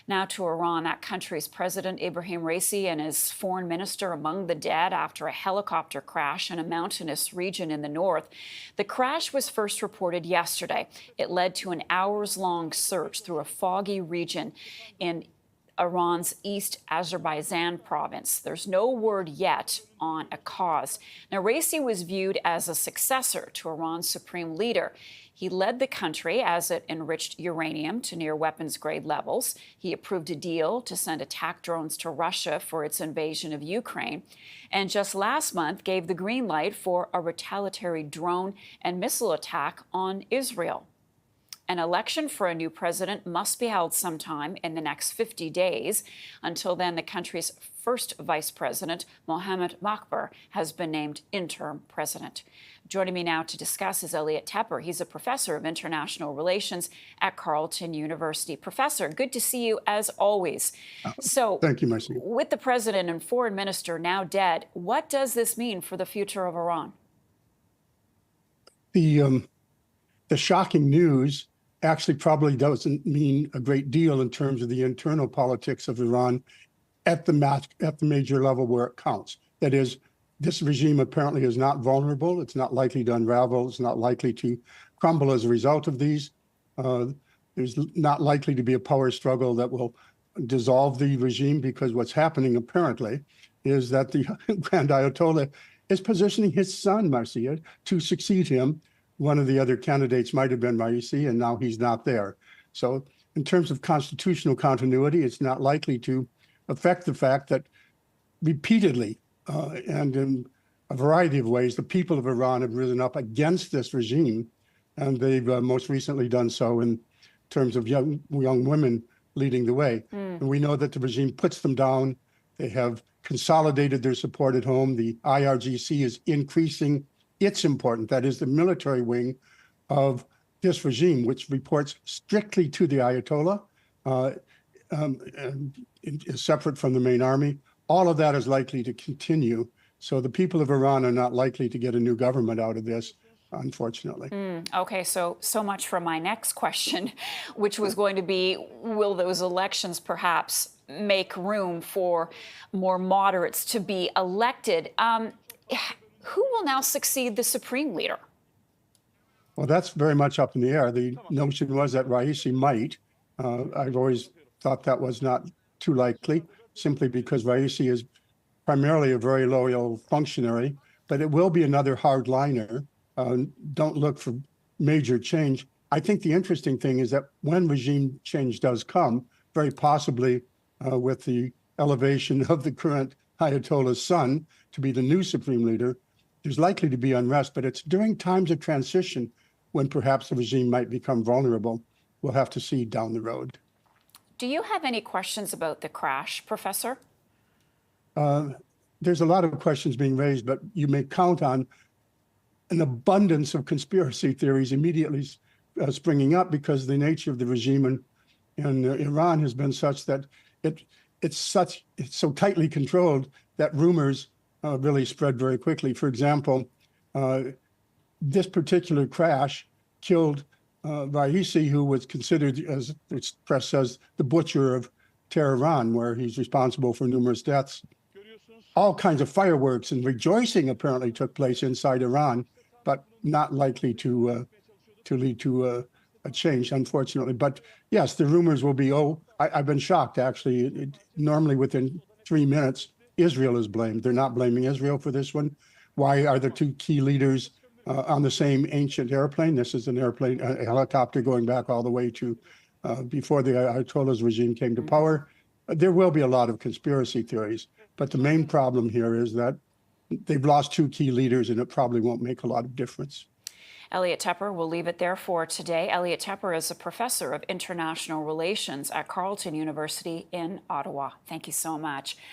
Now to Iran. That country's President Ebrahim Raisi and his foreign minister among the dead after a helicopter crash in a mountainous region in the north. The crash was first reported yesterday. It led to an hours-long search through a foggy region in Iran's East Azerbaijan province. There's no word yet on a cause. Now, Raisi was viewed as a successor to Iran's supreme leader. He led the country as it enriched uranium to near weapons-grade levels. He approved a deal to send attack drones to Russia for its invasion of Ukraine. And just last month gave the green light for a retaliatory drone and missile attack on Israel. An election for a new president must be held sometime in the next 50 days. Until then, the country's first vice president, Mohammad Makbar, has been named interim president. Joining me now to discuss is Elliot Tepper. He's a professor of international relations at Carleton University. Professor, good to see you as always. So, thank you, Marcy. With the president and foreign minister now dead, what does this mean for the future of Iran? The shocking news actually probably doesn't mean a great deal in terms of the internal politics of Iran at the major level where it counts. That is, this regime apparently is not vulnerable. It's not likely to unravel. It's not likely to crumble as a result of these. There's not likely to be a power struggle that will dissolve the regime, because what's happening apparently is that the Grand Ayatollah is positioning his son, Marcia, to succeed him. One of the other candidates might have been Raisi, and now he's not there. So in terms of constitutional continuity, it's not likely to affect the fact that repeatedly and in a variety of ways, the people of Iran have risen up against this regime, and they've most recently done so in terms of young women leading the way. And we know that the regime puts them down. They have consolidated their support at home. The IRGC is increasing its importance, that is the military wing of this regime, which reports strictly to the Ayatollah, and is separate from the main army. All of that is likely to continue. So the people of Iran are not likely to get a new government out of this, unfortunately. Okay, so much for my next question, which was going to be, will those elections perhaps make room for more moderates to be elected? Who will now succeed the supreme leader? Well, that's very much up in the air. The notion was that Raisi might. I've always thought that was not too likely, simply because Raisi is primarily a very loyal functionary, but it will be another hardliner. Don't look for major change. I think the interesting thing is that when regime change does come, very possibly with the elevation of the current Ayatollah's son to be the new supreme leader, there's likely to be unrest, but it's during times of transition when perhaps the regime might become vulnerable. We'll have to see down the road. Do you have any questions about the crash, Professor? There's a lot of questions being raised, but you may count on an abundance of conspiracy theories immediately springing up, because the nature of the regime in Iran has been such that it's so tightly controlled that rumors really spread very quickly. For example, this particular crash killed Raisi, who was considered, as the press says, the butcher of Tehran, where he's responsible for numerous deaths. All kinds of fireworks and rejoicing apparently took place inside Iran, but not likely to lead to a change, unfortunately. But yes, the rumors will be, I've been shocked, actually. Normally within 3 minutes, Israel is blamed. They're not blaming Israel for this one. Why are the two key leaders on the same ancient airplane? This is an airplane, a helicopter going back all the way to before the Ayatollah's regime came to power. There will be a lot of conspiracy theories, but the main problem here is that they've lost two key leaders, and it probably won't make a lot of difference. Elliot Tepper, we'll leave it there for today. Elliot Tepper is a professor of international relations at Carleton University in Ottawa. Thank you so much.